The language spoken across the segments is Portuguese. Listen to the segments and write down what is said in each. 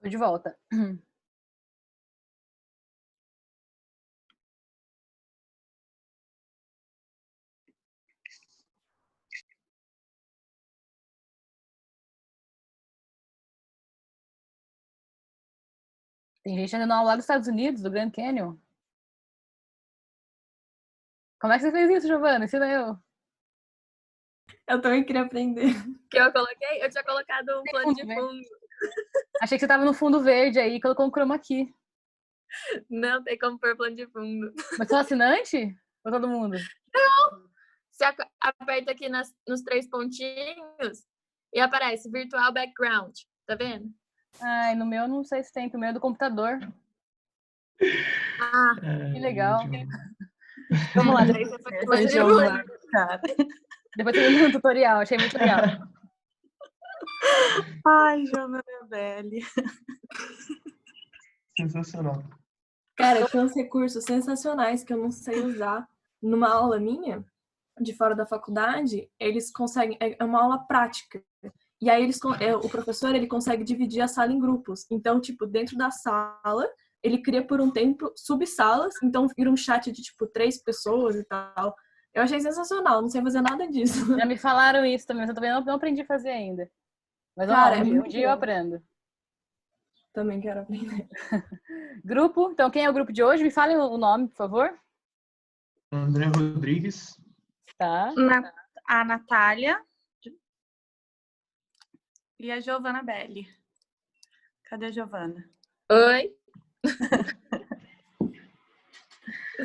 Tô de volta. Tem gente andando ao lado dos Estados Unidos, do Grand Canyon. Como é que você fez isso, Giovana? Ensina eu. Eu também queria aprender. Que eu coloquei? Eu tinha colocado um plano de fundo. Achei que você tava no fundo verde aí, colocou um chroma key. Não tem como pôr plano de fundo. Mas só assinante? Ou todo mundo? Não! Você aperta aqui nos 3 pontinhos e aparece virtual background. Tá vendo? Ai, no meu não sei se tem, que o meu é do computador. Ah, que legal. Vamos lá, daí você Giovana, cara. Depois você me manda um tutorial, achei muito legal. Ai, Giovana Belli. Sensacional. Cara, tinha uns recursos sensacionais que eu não sei usar. Numa aula minha, de fora da faculdade, eles conseguem... É uma aula prática. E aí o professor ele consegue dividir a sala em grupos. Então, tipo, dentro da sala, ele cria por um tempo subsalas. Então, vira um chat de, tipo, 3 pessoas e tal. Eu achei sensacional. Não sei fazer nada disso. Já me falaram isso também, mas eu também não aprendi a fazer ainda. Mas Cara, um dia eu aprendo. Também quero aprender. Grupo, então quem é o grupo de hoje? Me falem o nome, por favor. André Rodrigues. Tá. A Natália e a Giovana Belli. Cadê a Giovana? oi.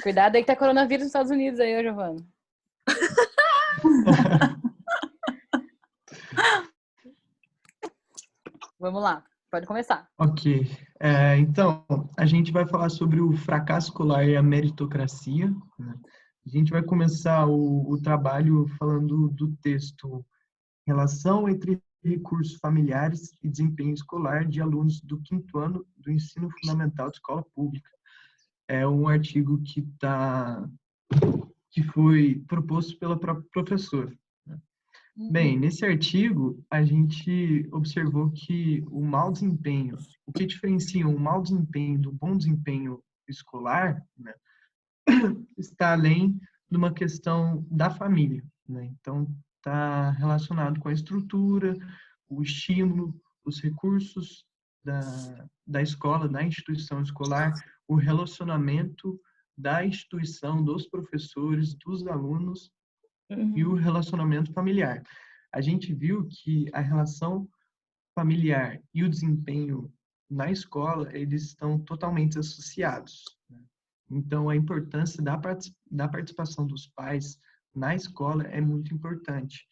Cuidado aí que tá coronavírus nos Estados Unidos aí, Giovana. Vamos lá, pode começar. Ok. Então, a gente vai falar sobre o fracasso escolar e a meritocracia, né? A gente vai começar o trabalho falando do texto Relação entre recursos familiares e desempenho escolar de alunos do 5º ano do ensino fundamental de escola pública. É um artigo que foi proposto pela própria professora. Bem, nesse artigo, a gente observou que o mau desempenho, o que diferencia um mau desempenho do bom desempenho escolar, né, está além de uma questão da família, né? Então, está relacionado com a estrutura, o estímulo, os recursos da escola, da instituição escolar, o relacionamento da instituição, dos professores, dos alunos e o relacionamento familiar. A gente viu que a relação familiar e o desempenho na escola, eles estão totalmente associados, né? Então, a importância da participação dos pais na escola é muito importante.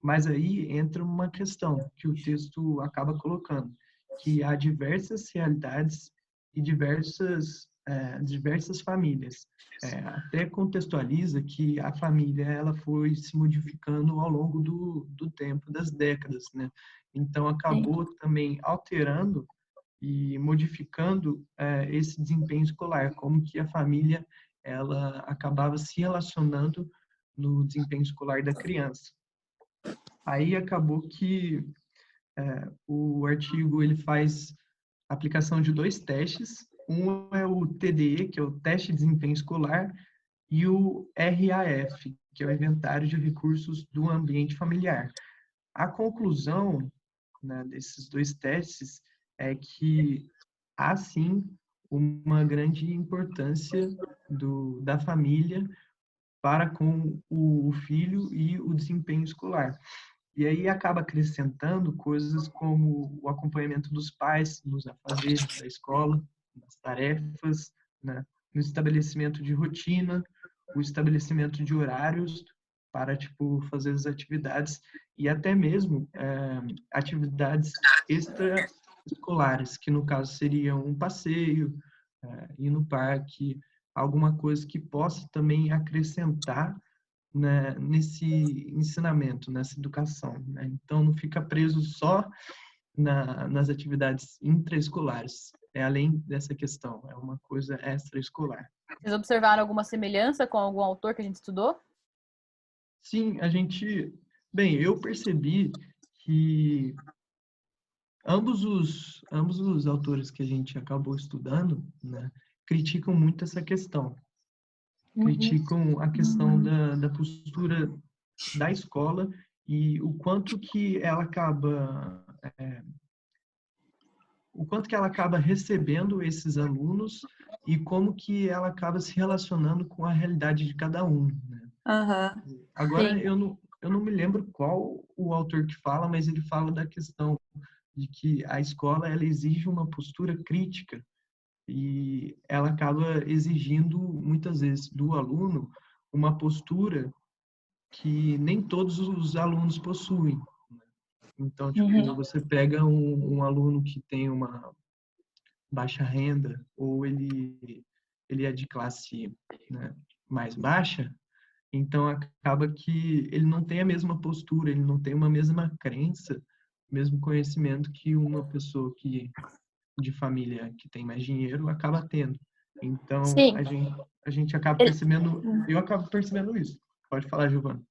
Mas aí entra uma questão que o texto acaba colocando, que há diversas realidades e diversas famílias. Até contextualiza que a família ela foi se modificando ao longo do tempo, das décadas, né? Então, acabou também alterando e modificando esse desempenho escolar, como que a família ela acabava se relacionando no desempenho escolar da criança. Aí acabou que o artigo ele faz aplicação de 2 testes. Um é o TDE, que é o Teste de Desempenho Escolar, e o RAF, que é o Inventário de Recursos do Ambiente Familiar. A conclusão, né, desses 2 testes é que há sim uma grande importância da família para com o filho e o desempenho escolar. E aí acaba acrescentando coisas como o acompanhamento dos pais nos afazeres da escola, nas tarefas, né, no estabelecimento de rotina, o estabelecimento de horários para tipo fazer as atividades e até mesmo atividades extraescolares, que no caso seriam um passeio, ir no parque, alguma coisa que possa também acrescentar, né, nesse ensinamento, nessa educação, né? Então, não fica preso só nas atividades intraescolares. É além dessa questão, é uma coisa extraescolar. Vocês observaram alguma semelhança com algum autor que a gente estudou? Sim, bem, eu percebi que ambos os autores que a gente acabou estudando, né, criticam muito essa questão. Criticam a questão da postura da escola e o quanto que ela acaba recebendo esses alunos e como que ela acaba se relacionando com a realidade de cada um, né? Aham. Agora, Sim. eu não me lembro qual o autor que fala, mas ele fala da questão de que a escola ela exige uma postura crítica e ela acaba exigindo, muitas vezes, do aluno uma postura que nem todos os alunos possuem. Então, tipo, você pega um aluno que tem uma baixa renda ou ele é de classe, né, mais baixa, então acaba que ele não tem a mesma postura, ele não tem uma mesma crença, mesmo conhecimento que uma pessoa que de família que tem mais dinheiro acaba tendo. Então Sim. a gente acaba Ele- percebendo, eu acabo percebendo isso. Pode falar, Giovana.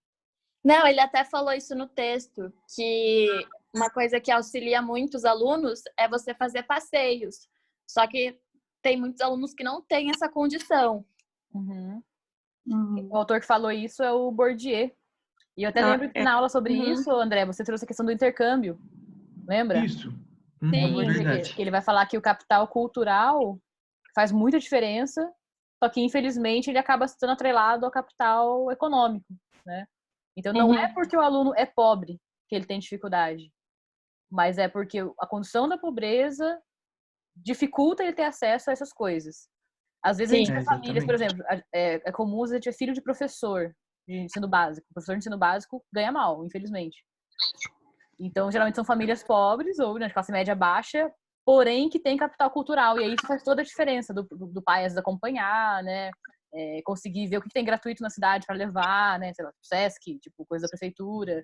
Não, ele até falou isso no texto, que uma coisa que auxilia muito os alunos é você fazer passeios. Só que tem muitos alunos que não têm essa condição. Uhum. Uhum. O autor que falou isso é o Bourdieu. E eu até lembro que na aula sobre isso, André, você trouxe a questão do intercâmbio. Lembra? Isso. É o Sim. Bourdieu, Verdade. que ele vai falar que o capital cultural faz muita diferença, só que infelizmente ele acaba sendo atrelado ao capital econômico, né? Então não é porque o aluno é pobre que ele tem dificuldade, mas é porque a condição da pobreza dificulta ele ter acesso a essas coisas. Às vezes a gente Sim. vê famílias, por Exatamente. exemplo, é comum a gente ter filho de professor de ensino básico. O professor de ensino básico ganha mal, infelizmente. Então, geralmente são famílias pobres ou de classe média baixa, porém que tem capital cultural. E aí isso faz toda a diferença do pai às vezes acompanhar, né? Conseguir ver o que tem gratuito na cidade para levar, né? Sei lá, Sesc, tipo, coisa da prefeitura.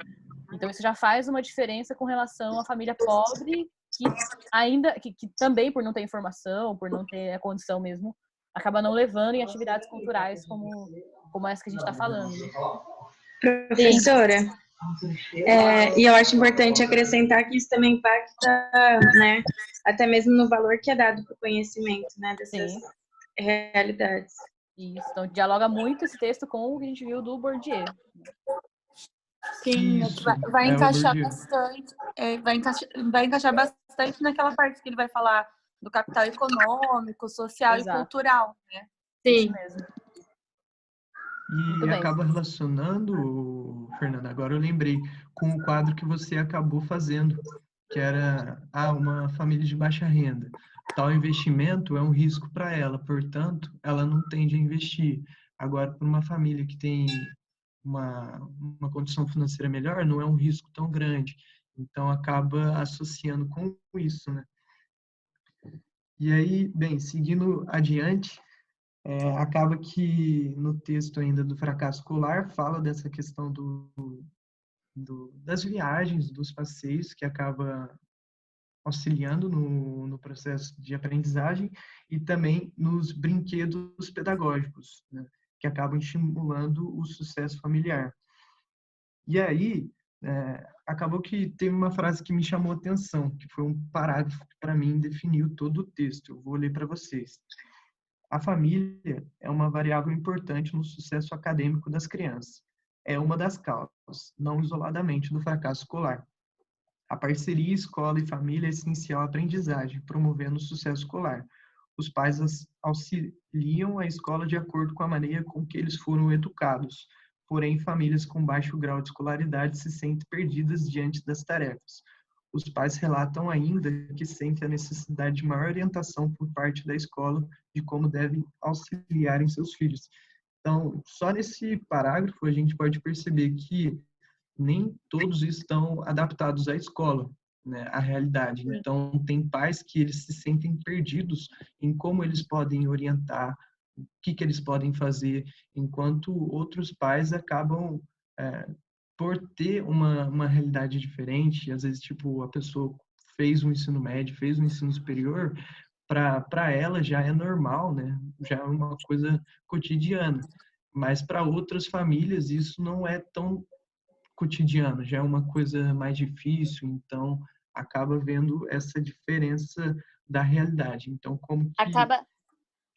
Então isso já faz uma diferença com relação à família pobre que ainda que também por não ter informação, por não ter a condição mesmo, acaba não levando em atividades culturais como essa que a gente está falando. Né? Professora, e eu acho importante acrescentar que isso também impacta, né, até mesmo no valor que é dado para o conhecimento, né, dessas Sim. realidades. Isso. Então dialoga muito esse texto com o que a gente viu do Bourdieu. Sim, Isso. vai É o encaixar Bourdieu. bastante. Vai encaixar bastante naquela parte que ele vai falar do capital econômico, social Exato. e cultural, né? Isso Sim. mesmo. E Muito bem. acaba relacionando, Fernanda, agora eu lembrei, com o quadro que você acabou fazendo, que era uma família de baixa renda. Tal investimento é um risco para ela, portanto, ela não tende a investir. Agora, para uma família que tem uma condição financeira melhor, não é um risco tão grande. Então, acaba associando com isso, né? E aí, bem, seguindo adiante, acaba que no texto ainda do fracasso escolar fala dessa questão das viagens, dos passeios, que acaba auxiliando no processo de aprendizagem e também nos brinquedos pedagógicos, né, que acabam estimulando o sucesso familiar. E aí, acabou que teve uma frase que me chamou a atenção, que foi um parágrafo que, para mim, definiu todo o texto. Eu vou ler para vocês. A família é uma variável importante no sucesso acadêmico das crianças. É uma das causas, não isoladamente, do fracasso escolar. A parceria escola e família é essencial à aprendizagem, promovendo o sucesso escolar. Os pais auxiliam a escola de acordo com a maneira com que eles foram educados. Porém, famílias com baixo grau de escolaridade se sentem perdidas diante das tarefas. Os pais relatam ainda que sentem a necessidade de maior orientação por parte da escola de como devem auxiliar em seus filhos. Então, só nesse parágrafo a gente pode perceber que nem todos estão adaptados à escola, né, à realidade. Então, tem pais que eles se sentem perdidos em como eles podem orientar, o que eles podem fazer, enquanto outros pais acabam por ter uma realidade diferente, às vezes, tipo, a pessoa fez um ensino médio, fez um ensino superior, para ela já é normal, né? Já é uma coisa cotidiana. Mas para outras famílias isso não é tão cotidiano, já é uma coisa mais difícil, então acaba vendo essa diferença da realidade. Então, como que... Acaba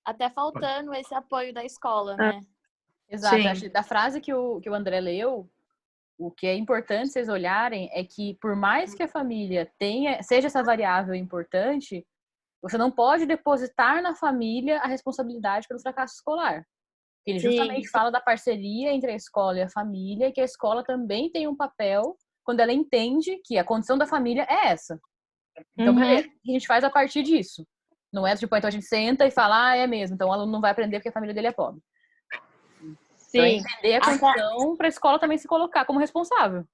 até faltando esse apoio da escola, né? Exato. Sim. Acho que da frase que o André leu, o que é importante vocês olharem é que, por mais que a família seja essa variável importante, você não pode depositar na família a responsabilidade pelo fracasso escolar. Ele justamente fala da parceria entre a escola e a família, e que a escola também tem um papel quando ela entende que a condição da família é essa. Então, primeiro, o que a gente faz a partir disso? Não é tipo, então a gente senta e fala, é mesmo, então o aluno não vai aprender porque a família dele é pobre. Então, é entender a condição para a escola também se colocar como responsável.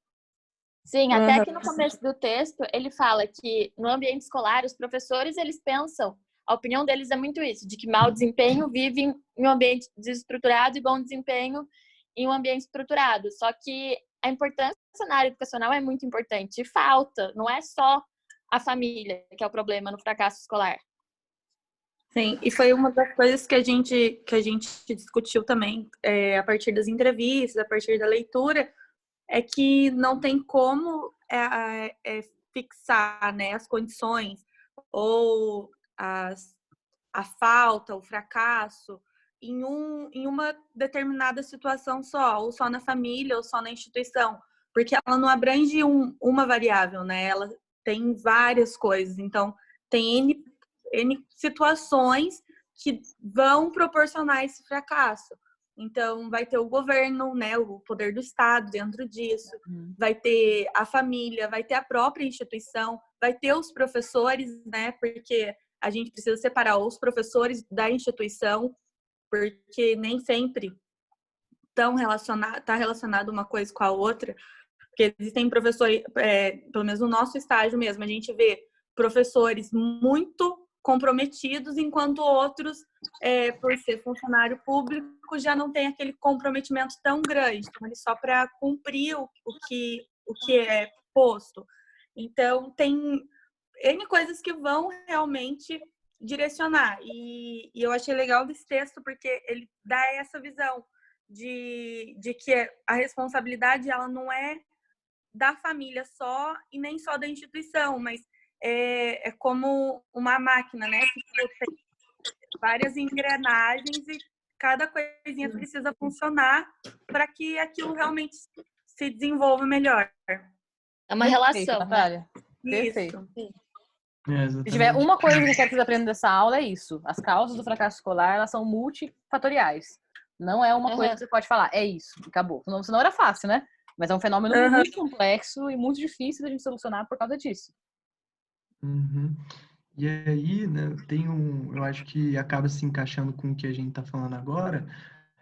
Sim, até que no começo do texto ele fala que no ambiente escolar os professores eles pensam, a opinião deles é muito isso, de que mau desempenho vive em um ambiente desestruturado e bom desempenho em um ambiente estruturado. Só que a importância na área educacional é muito importante e falta, não é só a família que é o problema no fracasso escolar. Sim, e foi uma das coisas que a gente discutiu também a partir das entrevistas, a partir da leitura, é que não tem como fixar, né, as condições ou a falta, o fracasso em uma determinada situação só, ou só na família, ou só na instituição, porque ela não abrange uma variável, né? Ela tem várias coisas, então tem N situações que vão proporcionar esse fracasso. Então, vai ter o governo, né, o poder do Estado dentro disso, vai ter a família, vai ter a própria instituição, vai ter os professores, né, porque a gente precisa separar os professores da instituição, porque nem sempre está relacionado uma coisa com a outra, porque existem professores, pelo menos no nosso estágio mesmo, a gente vê professores muito comprometidos, enquanto outros, por ser funcionário público, já não tem aquele comprometimento tão grande. Então, ele só para cumprir o que é posto. Então, tem N coisas que vão realmente direcionar. E eu achei legal desse texto, porque ele dá essa visão de que a responsabilidade ela não é da família só e nem só da instituição, mas é como uma máquina, né? Que tem várias engrenagens e cada coisinha precisa funcionar para que aquilo realmente se desenvolva melhor. É uma relação, Natália. Perfeito. Se tiver uma coisa que eu quero que vocês aprendam dessa aula, é isso. As causas do fracasso escolar, elas são multifatoriais. Não é uma coisa que você pode falar, é isso, acabou. Senão era fácil, né? Mas é um fenômeno muito complexo e muito difícil da gente solucionar por causa disso. E aí, né, eu acho que acaba se encaixando com o que a gente está falando agora,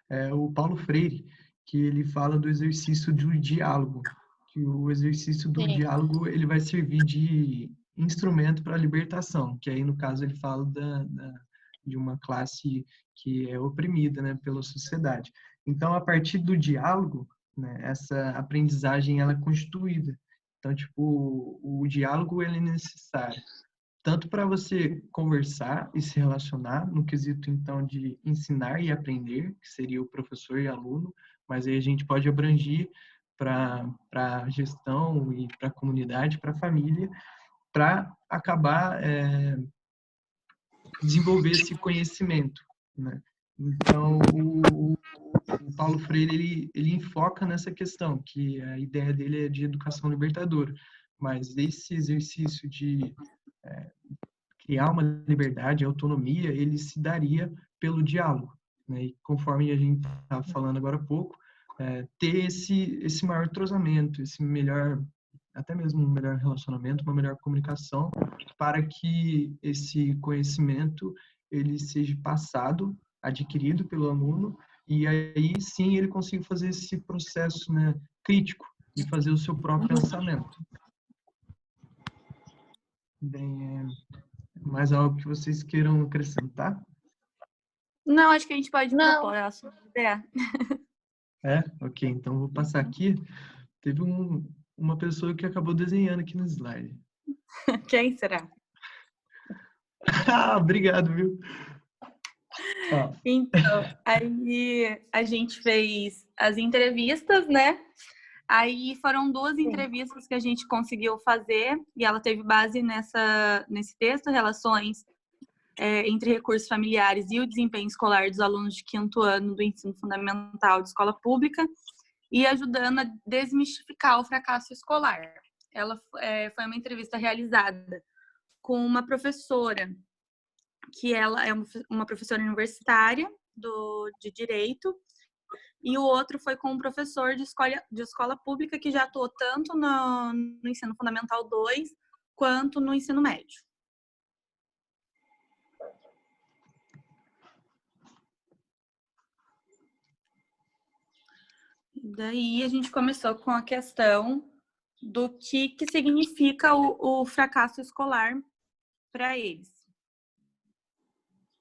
é o Paulo Freire, que ele fala do exercício do diálogo, que o exercício do diálogo ele vai servir de instrumento para a libertação, que aí no caso ele fala de uma classe que é oprimida, né, pela sociedade. Então, a partir do diálogo, né, essa aprendizagem ela é constituída. Então, tipo, o diálogo ele é necessário tanto para você conversar e se relacionar, no quesito, então, de ensinar e aprender, que seria o professor e aluno, mas aí a gente pode abranger para a gestão e para a comunidade, para a família, para acabar desenvolver esse conhecimento, né? Então, o Paulo Freire, ele enfoca nessa questão, que a ideia dele é de educação libertadora, mas esse exercício de criar uma liberdade, autonomia, ele se daria pelo diálogo, né? E conforme a gente estava falando agora há pouco, ter esse maior entrosamento, esse melhor, até mesmo um melhor relacionamento, uma melhor comunicação, para que esse conhecimento ele seja passado, adquirido pelo aluno, e aí sim ele consiga fazer esse processo, né, crítico e fazer o seu próprio pensamento. Bem, mais algo que vocês queiram acrescentar? Não, acho que a gente pode propor a sua ideia. Ok, então vou passar aqui. Teve uma pessoa que acabou desenhando aqui no slide. Quem será? Obrigado, viu? Então, aí a gente fez as entrevistas, né? Aí foram 2 entrevistas que a gente conseguiu fazer e ela teve base nesse texto, relações entre recursos familiares e o desempenho escolar dos alunos de 5º ano do ensino fundamental de escola pública e ajudando a desmistificar o fracasso escolar. Ela foi uma entrevista realizada com uma professora, que ela é uma professora universitária de Direito, e o outro foi com um professor de escola pública que já atuou tanto no ensino fundamental 2 quanto no ensino médio. Daí a gente começou com a questão do que significa o fracasso escolar para eles.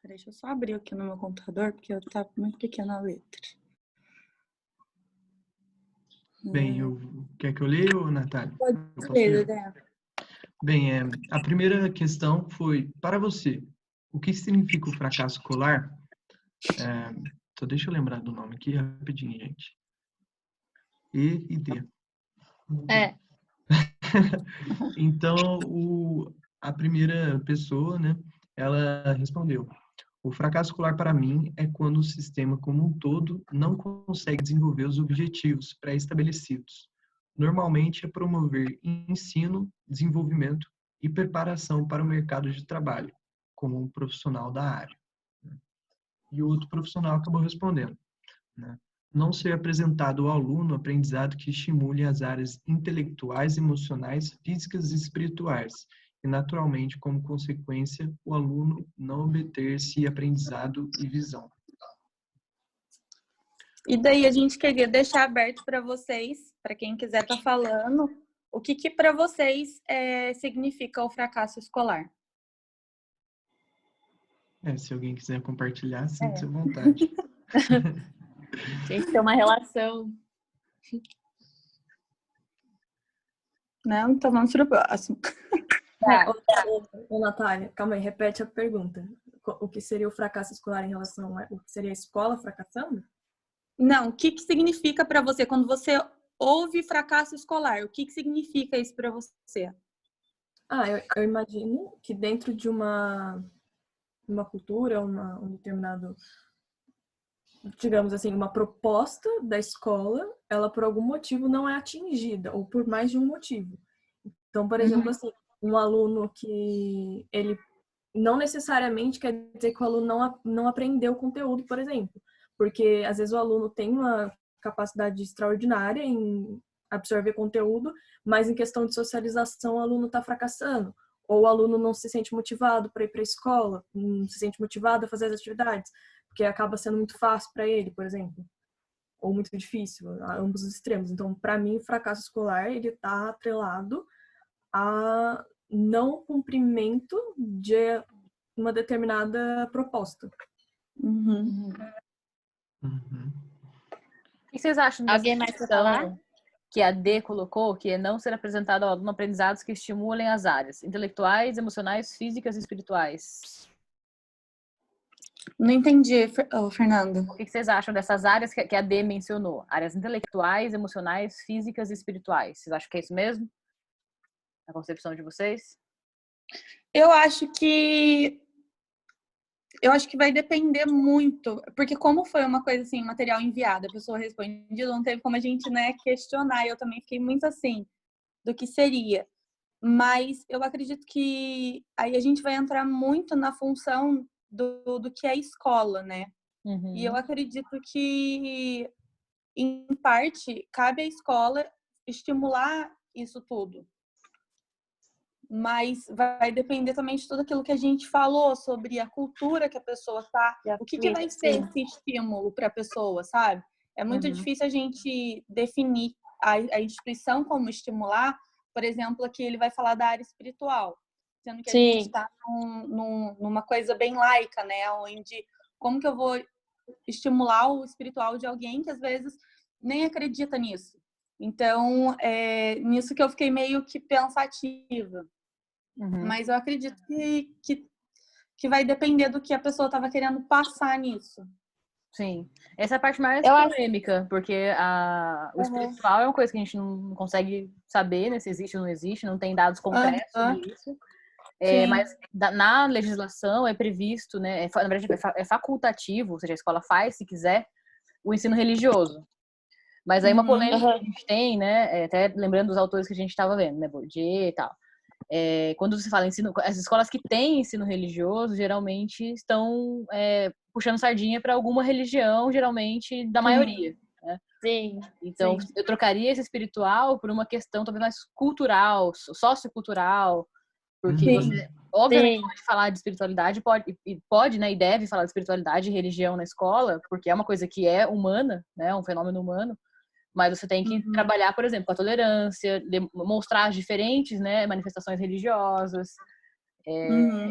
Deixa eu só abrir aqui no meu computador, porque tá muito pequena a letra. Bem, quer que eu leia, ou, Natália? Pode ler, Dedé. Bem, a primeira questão foi, para você, o que significa o fracasso escolar? Só deixa eu lembrar do nome aqui rapidinho, gente. E e D. Então, a primeira pessoa, né, ela respondeu: o fracasso escolar para mim é quando o sistema como um todo não consegue desenvolver os objetivos pré-estabelecidos. Normalmente é promover ensino, desenvolvimento e preparação para o mercado de trabalho, como um profissional da área. E o outro profissional acabou respondendo, né? Não ser apresentado ao aluno aprendizado que estimule as áreas intelectuais, emocionais, físicas e espirituais, e naturalmente, como consequência, o aluno não obter-se aprendizado e visão. E daí a gente queria deixar aberto para vocês, para quem quiser estar falando, o que para vocês significa o fracasso escolar. Se alguém quiser compartilhar, sinta-se à vontade. Tem que ter uma relação. Não, então vamos para o próximo. Ô, Natália, calma aí, repete a pergunta. O que seria o fracasso escolar em relação a... O que seria a escola fracassando? Não, o que significa para você quando você ouve fracasso escolar? O que significa isso para você? Eu imagino que dentro de uma cultura, um determinado, digamos assim, uma proposta da escola, ela por algum motivo não é atingida, ou por mais de um motivo. Então, por exemplo, assim, um aluno que ele não necessariamente quer dizer que o aluno não aprendeu o conteúdo, por exemplo. Porque, às vezes, o aluno tem uma capacidade extraordinária em absorver conteúdo, mas em questão de socialização, o aluno está fracassando. Ou o aluno não se sente motivado para ir para a escola, não se sente motivado a fazer as atividades, porque acaba sendo muito fácil para ele, por exemplo. Ou muito difícil, a ambos os extremos. Então, para mim, o fracasso escolar, ele está atrelado a não cumprimento de uma determinada proposta. O que vocês acham dessa Alguém mais quer questão falar? que a D colocou, que é não ser apresentado ao aluno aprendizados que estimulem as áreas intelectuais, emocionais, físicas e espirituais? Não entendi, Fernanda. O que vocês acham dessas áreas que a D mencionou? Áreas intelectuais, emocionais, físicas e espirituais. Vocês acham que é isso mesmo? Na concepção de vocês? Eu acho que vai depender muito, porque como foi uma coisa assim, material enviado, a pessoa respondida, não teve como a gente, né, questionar. Eu também fiquei muito assim, do que seria. Mas eu acredito que aí a gente vai entrar muito na função do que é escola, né? E eu acredito que, em parte, cabe à escola estimular isso tudo. Mas vai depender também de tudo aquilo que a gente falou sobre a cultura que a pessoa tá. O que vai ser esse estímulo para a pessoa, sabe? É muito difícil a gente definir a instituição como estimular. Por exemplo, aqui ele vai falar da área espiritual, sendo que a gente está numa coisa bem laica, né? Onde como que eu vou estimular o espiritual de alguém que às vezes nem acredita nisso? Então, nisso que eu fiquei meio que pensativa. Mas eu acredito que vai depender do que a pessoa estava querendo passar nisso. Sim. Essa é a parte mais Eu acho- polêmica, porque o espiritual é uma coisa que a gente não consegue saber, né, se existe ou não existe, não tem dados concretos Aham. sobre isso. Sim. Mas na legislação é previsto, né, na verdade é facultativo, ou seja, a escola faz, se quiser, o ensino religioso. Mas aí uma polêmica que a gente tem, né, até lembrando dos autores que a gente estava vendo, né, Bourdieu e tal. Quando você fala ensino, as escolas que têm ensino religioso geralmente estão puxando sardinha para alguma religião, geralmente da maioria. Né? Sim. Então, Sim. eu trocaria esse espiritual por uma questão talvez mais cultural, sociocultural, porque você, obviamente, Sim. pode falar de espiritualidade, pode, né, e deve falar de espiritualidade e religião na escola, porque é uma coisa que é humana, né, um fenômeno humano. Mas você tem que trabalhar, por exemplo, com a tolerância, mostrar as diferentes, né, manifestações religiosas.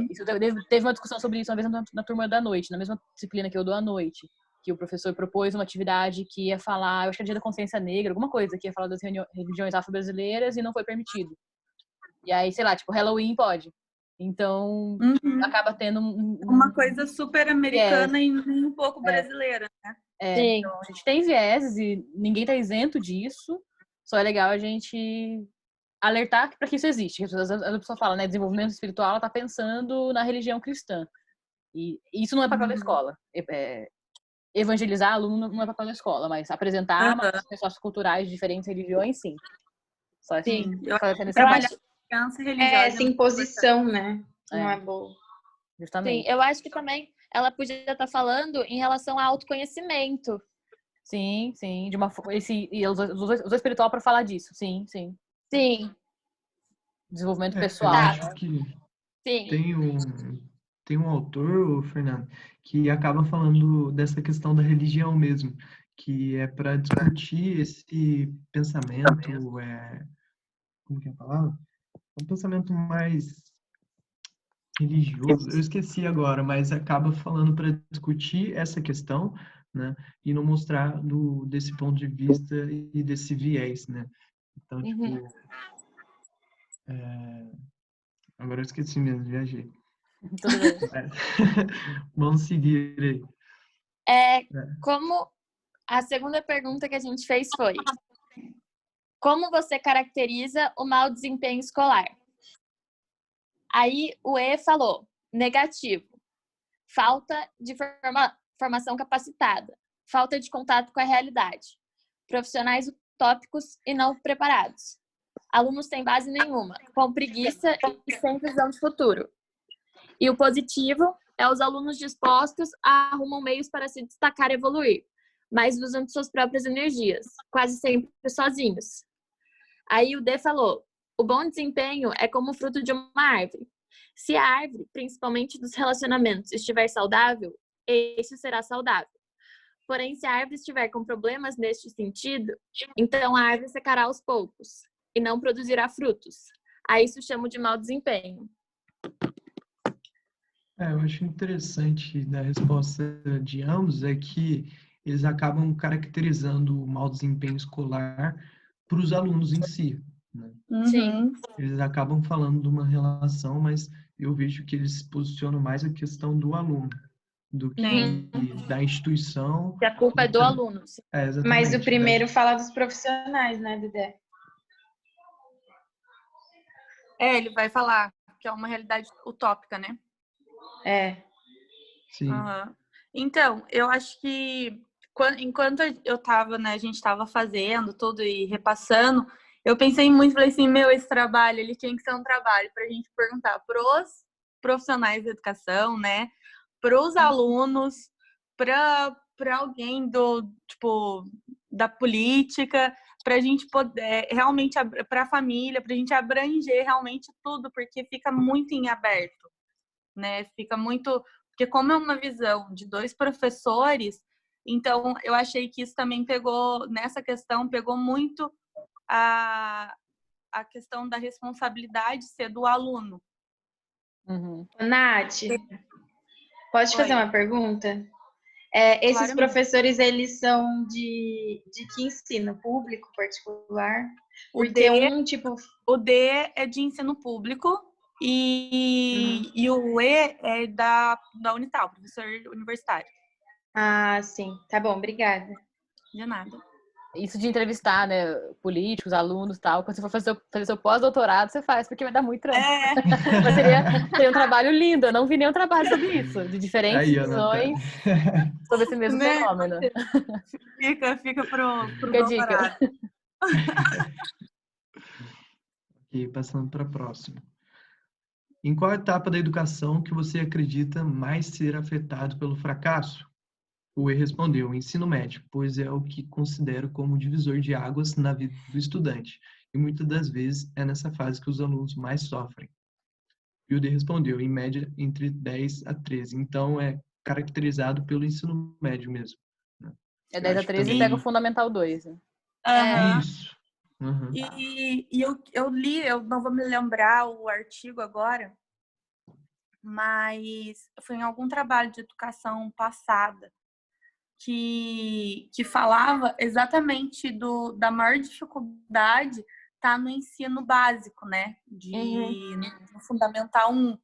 Isso teve uma discussão sobre isso uma vez na turma da noite, na mesma disciplina que eu dou à noite, que o professor propôs uma atividade que ia falar, eu acho que é Dia da Consciência Negra, alguma coisa, que ia falar das religiões afro-brasileiras e não foi permitido. E aí, sei lá, tipo, Halloween pode. Então, acaba tendo Uma coisa super americana e um pouco brasileira, né? Sim. Então, a gente tem vieses e ninguém tá isento disso. Só é legal a gente alertar para que isso existe. A pessoa fala, né, desenvolvimento espiritual, ela tá pensando na religião cristã. E isso não é papel da escola. Evangelizar aluno não é papel da escola, mas apresentar manifestações socioculturais de diferentes religiões, sim. Só assim, fazendo esse Eu trabalho. acho, Criança religiosa. Essa imposição, né? Não É. é boa. Justamente. sim, eu acho que também ela podia estar falando em relação ao autoconhecimento. Sim, sim. De uma, e usou espiritual para falar disso. Sim, sim. Sim, Desenvolvimento Eu pessoal. acho que sim. tem um autor, Fernando, que acaba falando dessa questão da religião mesmo, que é para discutir esse pensamento, como que é a palavra? Um pensamento mais religioso, eu esqueci agora, mas acaba falando para discutir essa questão, né, e não mostrar desse ponto de vista e desse viés, né? Então, tipo, agora eu esqueci mesmo, viajei. Tudo bem. Vamos seguir aí. Como a segunda pergunta que a gente fez foi: como você caracteriza o mau desempenho escolar? Aí o E falou: negativo, falta de formação capacitada, falta de contato com a realidade, profissionais utópicos e não preparados, alunos sem base nenhuma, com preguiça e sem visão de futuro. E o positivo é os alunos dispostos a arrumar meios para se destacar e evoluir, mas usam de suas próprias energias, quase sempre sozinhos. Aí o D falou: o bom desempenho é como o fruto de uma árvore. Se a árvore, principalmente dos relacionamentos, estiver saudável, este será saudável. Porém, se a árvore estiver com problemas neste sentido, então a árvore secará aos poucos e não produzirá frutos. A isso chamo de mau desempenho. Eu acho interessante da resposta de ambos é que eles acabam caracterizando o mau desempenho escolar para os alunos em si, né? Sim. Eles acabam falando de uma relação, mas eu vejo que eles posicionam mais a questão do aluno do que da instituição. Que a culpa é do aluno. Exatamente. Mas o primeiro fala dos profissionais, né, Dedé? Ele vai falar que é uma realidade utópica, né? Sim. Então, eu acho que enquanto eu tava, né, a gente estava fazendo tudo e repassando, eu pensei muito, falei assim, esse trabalho, ele tinha que ser um trabalho para a gente perguntar pros profissionais de educação, né, pros alunos, para alguém da política, para a gente poder realmente, para a família, para a gente abranger realmente tudo, porque fica muito em aberto, né? Fica muito, porque como é uma visão de dois professores, então eu achei que isso também nessa questão, pegou muito a questão da responsabilidade ser do aluno. Nath, pode fazer uma pergunta? Esses Claramente. professores, eles são de que ensino? Público, particular? O D é de ensino público e o E é da Unital, professor universitário. Ah, sim. Tá bom, obrigada. De nada. Isso de entrevistar, né, políticos, alunos e tal, quando você for fazer seu pós-doutorado, você faz, porque vai dar muito trampo. Mas seria um trabalho lindo, eu não vi nenhum trabalho sobre isso, de diferentes Aí, ó, Natália. visões sobre esse mesmo Né? fenômeno. Fica pro Fica a dica. doutorado. E passando para a próxima. Em qual etapa da educação que você acredita mais ser afetado pelo fracasso? O E respondeu, o ensino médio, pois é o que considero como divisor de águas na vida do estudante. E muitas das vezes é nessa fase que os alunos mais sofrem. E o D respondeu, em média, entre 10 a 13. Então, é caracterizado pelo ensino médio mesmo. Né? É Eu 10 a acho que 13 e também... pega o Fundamental 2. Né? Aham. Isso. Uhum. E eu li, eu não vou me lembrar o artigo agora, mas foi em algum trabalho de educação passada que falava exatamente da maior dificuldade tá no ensino básico, né? No Fundamental 1.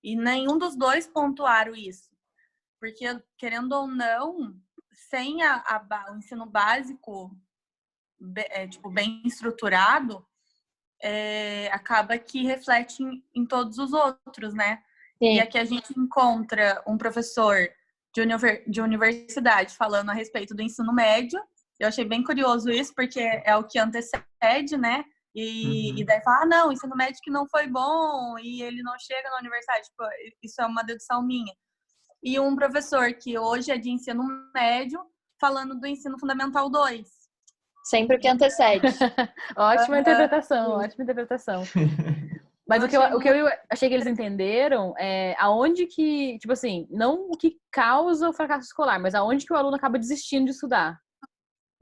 E nenhum dos dois pontuaram isso. Porque, querendo ou não, sem o ensino básico bem estruturado, acaba que reflete em todos os outros, né? Sim. E aqui a gente encontra um professor de universidade falando a respeito do ensino médio. Eu achei bem curioso isso, porque é o que antecede, né? E daí fala, não, o ensino médio que não foi bom e ele não chega na universidade. Tipo, isso é uma dedução minha. E um professor que hoje é de ensino médio falando do ensino fundamental 2. Sempre o que antecede. Ótima interpretação, ótima interpretação. Mas o que eu achei que eles entenderam é aonde que, tipo assim, não o que causa o fracasso escolar, mas aonde que o aluno acaba desistindo de estudar.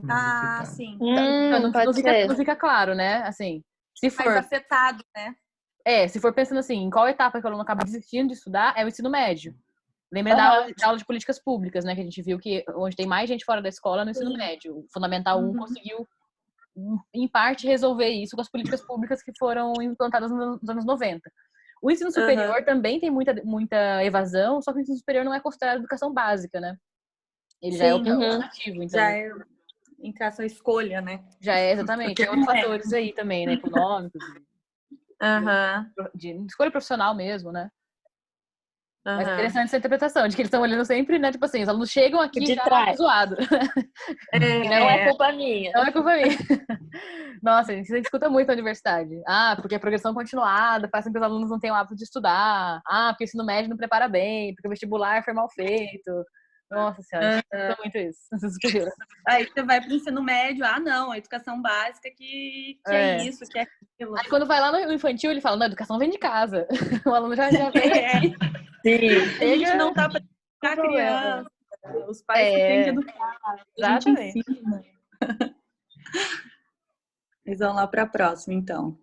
Ah, sim. Então, Pode ser. não fica claro, né? Assim, se for, Mais afetado, né? se for pensando assim, em qual etapa que o aluno acaba desistindo de estudar, é o ensino médio. Lembra da aula de políticas públicas, né? Que a gente viu que onde tem mais gente fora da escola é no ensino médio. O Fundamental 1 conseguiu, em parte, resolver isso com as políticas públicas que foram implantadas nos anos 90. O ensino superior também tem muita evasão, só que o ensino superior não é considerado educação básica, né? Ele já é optativo, então. Já é entre essa escolha, né? Já é, exatamente. Tem outros fatores aí também, né? Econômicos, de escolha profissional mesmo, né? Mas é interessante essa interpretação, de que eles estão olhando sempre, né? Tipo assim, os alunos chegam aqui De já trás. zoado. Não é culpa minha. Não é culpa minha. Nossa, a gente escuta muito na universidade. Ah, porque a progressão continuada faz com que os alunos não tenham o hábito de estudar. Ah, porque o ensino médio não prepara bem, porque o vestibular foi mal feito. Nossa senhora, escuta muito isso. Superior. Aí você vai para o ensino médio, não, a educação básica que é isso, que é aquilo. Aí quando vai lá no infantil, ele fala, não, a educação vem de casa. O aluno já vem aqui. Sim. A gente não tá para educar a criança. Os pais que têm que educar. A gente ensina. Eles vão lá para a próxima, então.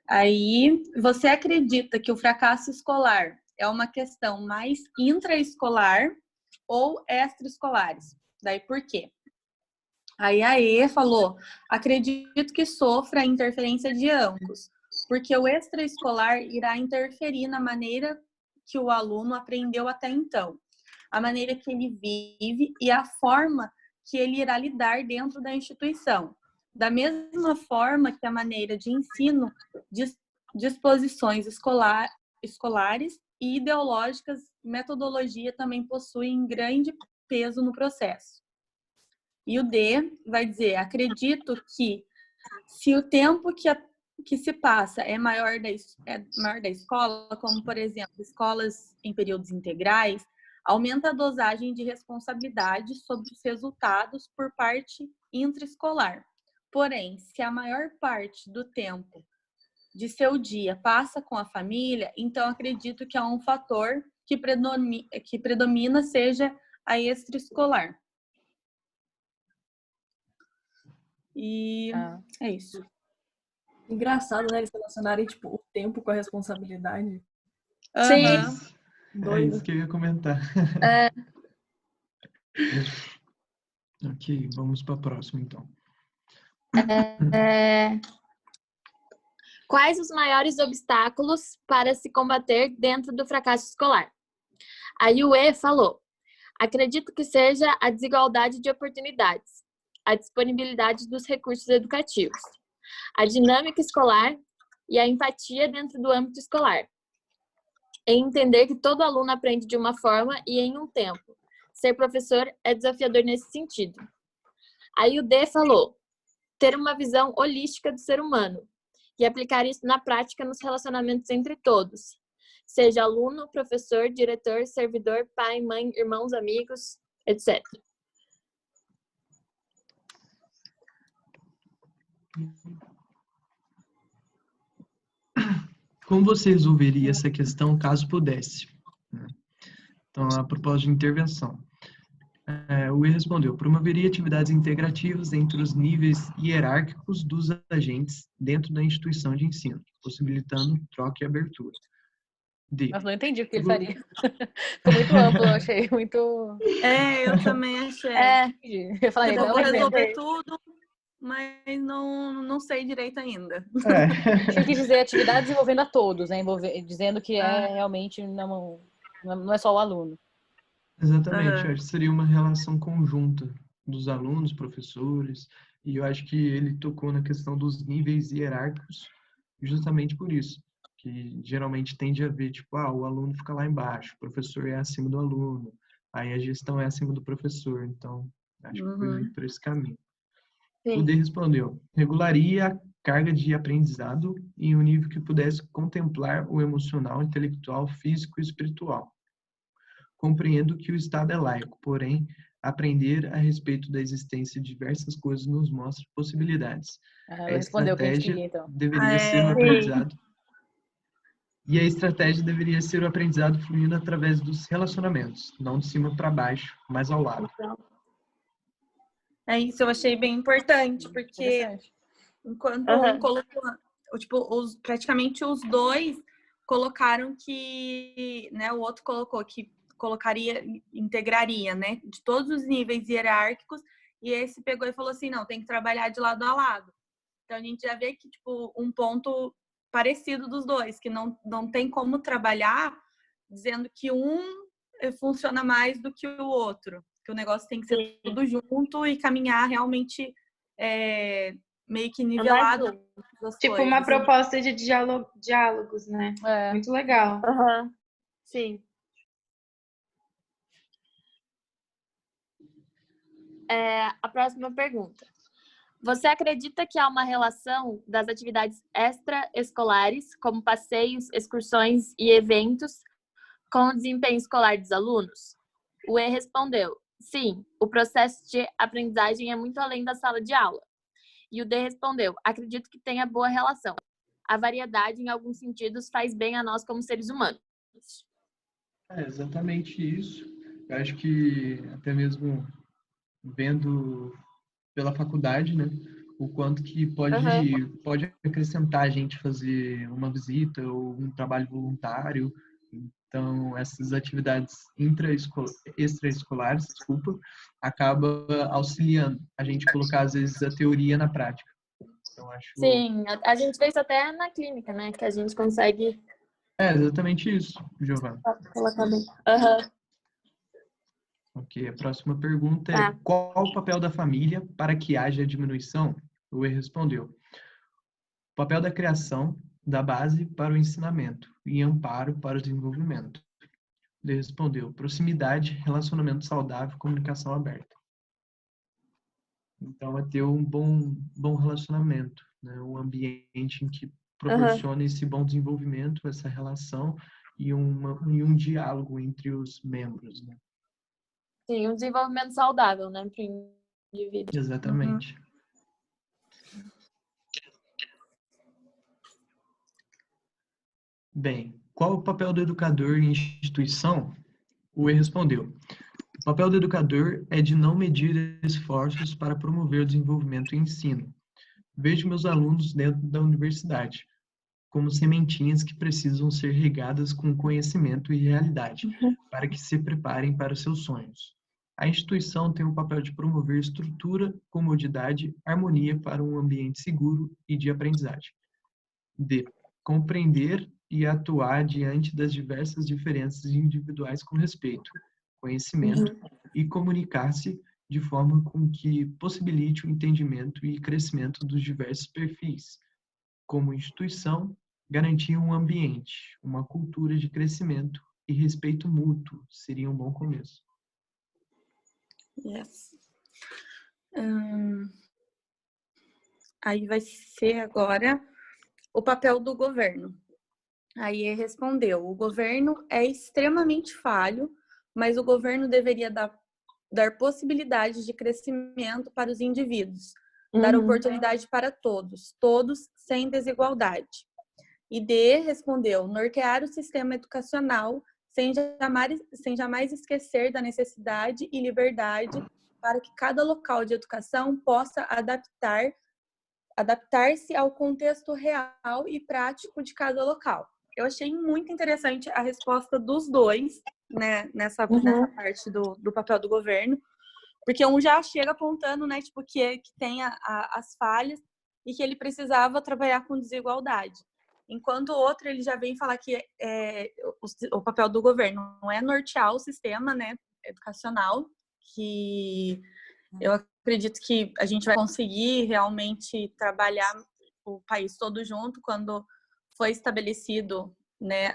Aí, você acredita que o fracasso escolar é uma questão mais intraescolar ou extraescolares? Daí, por quê? Aí a E falou, acredito que sofra a interferência de ambos, porque o extraescolar irá interferir na maneira que o aluno aprendeu até então, a maneira que ele vive e a forma que ele irá lidar dentro da instituição. Da mesma forma que a maneira de ensino, disposições escolares e ideológicas, metodologia também possuem grande peso no processo. E o D vai dizer, acredito que se o tempo que se passa é maior da escola, como, por exemplo, escolas em períodos integrais, aumenta a dosagem de responsabilidade sobre os resultados por parte intraescolar. Porém, se a maior parte do tempo de seu dia passa com a família, então acredito que há um fator que predomina seja a extraescolar. E é isso. Engraçado, né? Eles relacionarem, tipo, o tempo com a responsabilidade. Sim. É isso que eu ia comentar. Ok, vamos para a próxima, então. Quais os maiores obstáculos para se combater dentro do fracasso escolar? Aí o E falou, Acredito que seja a desigualdade de oportunidades, a disponibilidade dos recursos educativos, a dinâmica escolar e a empatia dentro do âmbito escolar. Em entender que todo aluno aprende de uma forma e em um tempo. Ser professor é desafiador nesse sentido. Aí o D falou, ter uma visão holística do ser humano e aplicar isso na prática nos relacionamentos entre todos. Seja aluno, professor, diretor, servidor, pai, mãe, irmãos, amigos, etc. Como você resolveria essa questão caso pudesse? Então, a proposta de intervenção. O E respondeu, promoveria atividades integrativas entre os níveis hierárquicos dos agentes dentro da instituição de ensino, possibilitando troca e abertura. D. Mas não entendi o que ele faria. Ficou muito amplo, eu achei muito... Eu também achei. Eu falei, Eu não vou entendi. resolver tudo, mas não sei direito ainda. Tinha que dizer atividades envolvendo a todos, né? Dizendo que realmente não é só o aluno. Exatamente, eu acho que seria uma relação conjunta dos alunos, professores, e eu acho que ele tocou na questão dos níveis hierárquicos justamente por isso, que geralmente tende a ver, tipo, o aluno fica lá embaixo, o professor é acima do aluno, aí a gestão é acima do professor, então acho que foi meio por esse caminho. Sim. O D respondeu, regularia a carga de aprendizado em um nível que pudesse contemplar o emocional, intelectual, físico e espiritual. Compreendo que o Estado é laico, porém, aprender a respeito da existência de diversas coisas nos mostra possibilidades. Ela A respondeu o que a gente estratégia queria, então. deveria ser o aprendizado. E a estratégia deveria ser o aprendizado fluindo através dos relacionamentos, não de cima para baixo, mas ao lado. É isso, eu achei bem importante, porque enquanto um colocou, praticamente os dois colocaram que, né, o outro colocou que integraria, né, de todos os níveis hierárquicos, e esse pegou e falou assim, não, tem que trabalhar de lado a lado. Então a gente já vê que, tipo, um ponto parecido dos dois, que não tem como trabalhar dizendo que um funciona mais do que o outro, que o negócio tem que ser tudo junto e caminhar realmente meio que nivelado. Tipo uma proposta de diálogos, né? Muito legal. Sim. A próxima pergunta. Você acredita que há uma relação das atividades extraescolares, como passeios, excursões e eventos, com o desempenho escolar dos alunos? O E respondeu, sim, o processo de aprendizagem é muito além da sala de aula. E o D respondeu, acredito que tenha boa relação. A variedade, em alguns sentidos, faz bem a nós como seres humanos. É exatamente isso. Eu acho que até mesmo vendo pela faculdade, né, o quanto que pode acrescentar a gente fazer uma visita ou um trabalho voluntário. Então, essas atividades extraescolares, acaba auxiliando a gente colocar, às vezes, a teoria na prática. Então, acho... Sim, a gente fez até na clínica, né, que a gente consegue... É exatamente isso, Giovana. Colocar bem. Ok, a próxima pergunta é qual o papel da família para que haja diminuição? O E respondeu. O papel da criação da base para o ensinamento e amparo para o desenvolvimento. Ele respondeu, proximidade, relacionamento saudável, comunicação aberta. Então, é ter um bom relacionamento, né? Um ambiente em que proporcione esse bom desenvolvimento, essa relação e um diálogo entre os membros, né? Sim, um desenvolvimento saudável, né, para o indivíduo. Exatamente. Bem, qual o papel do educador em instituição? O E respondeu. O papel do educador é de não medir esforços para promover o desenvolvimento e ensino. Vejo meus alunos dentro da universidade como sementinhas que precisam ser regadas com conhecimento e realidade, para que se preparem para os seus sonhos. A instituição tem o papel de promover estrutura, comodidade, harmonia para um ambiente seguro e de aprendizagem. D. Compreender e atuar diante das diversas diferenças individuais com respeito, conhecimento e comunicar-se de forma com que possibilite o entendimento e crescimento dos diversos perfis. Como instituição, garantir um ambiente, uma cultura de crescimento e respeito mútuo seria um bom começo. Yes. Aí vai ser agora o papel do governo. Aí ele respondeu: o governo é extremamente falho, mas o governo deveria dar possibilidades de crescimento para os indivíduos, dar oportunidade para todos, todos sem desigualdade. E D respondeu: nortear o sistema educacional sem jamais esquecer da necessidade e liberdade para que cada local de educação possa adaptar-se ao contexto real e prático de cada local. Eu achei muito interessante a resposta dos dois, né, nessa parte do papel do governo, porque um já chega apontando, né, tipo, que tem as falhas e que ele precisava trabalhar com desigualdade. Enquanto o outro, ele já vem falar que o papel do governo não é nortear o sistema, né, educacional, que eu acredito que a gente vai conseguir realmente trabalhar o país todo junto quando foi estabelecido, né,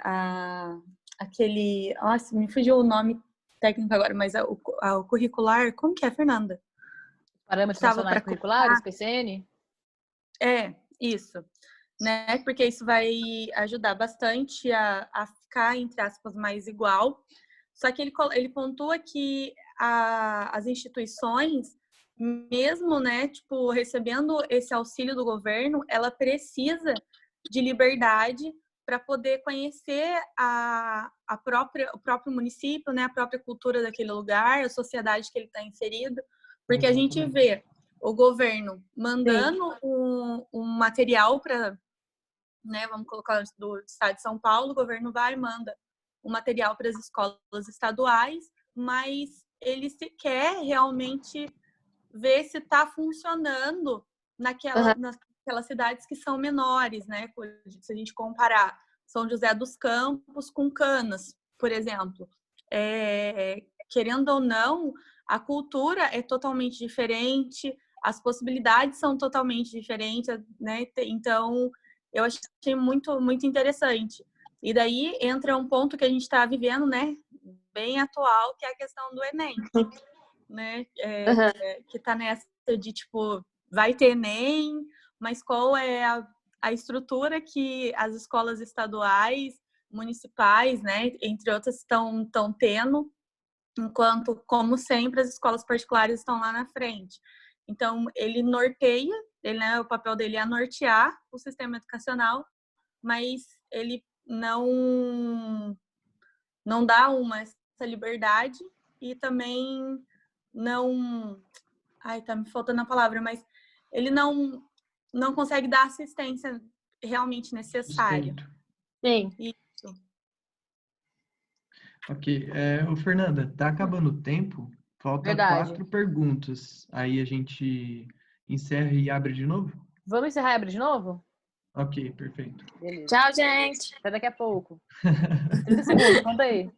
aquele... Nossa, me fugiu o nome técnico agora, mas o curricular... Como que é, Fernanda? Parâmetros nacionais curriculares, PCN? Isso. Né? Porque isso vai ajudar bastante a ficar, entre aspas, mais igual. Só que ele pontua que as instituições, mesmo, né, tipo, recebendo esse auxílio do governo, ela precisa de liberdade para poder conhecer o próprio município, né, a própria cultura daquele lugar, a sociedade que ele está inserido, porque a gente vê o governo mandando um material para, né, vamos colocar do estado de São Paulo, o governo vai e manda um material para as escolas estaduais, mas ele sequer realmente ver se está funcionando naquelas cidades que são menores, né? Se a gente comparar São José dos Campos com Canas, por exemplo. Querendo ou não, a cultura é totalmente diferente, as possibilidades são totalmente diferentes, né? Então, eu achei muito, muito interessante. E daí entra um ponto que a gente está vivendo, né? Bem atual, que é a questão do Enem, né? Que está nessa de, tipo, vai ter Enem, mas qual é a estrutura que as escolas estaduais, municipais, né, entre outras, estão tendo, enquanto, como sempre, as escolas particulares estão lá na frente. Então, ele norteia, né, o papel dele é nortear o sistema educacional, mas ele não dá essa liberdade e também não... Ai, tá me faltando a palavra, mas ele não consegue dar assistência realmente necessária. Sim. Isso. Ok. Fernanda, tá acabando o tempo. Falta Verdade. 4 perguntas. Aí a gente encerra e abre de novo? Vamos encerrar e abrir de novo? Ok, perfeito. Beleza. Tchau, gente. Até daqui a pouco. 30 segundos, conta aí.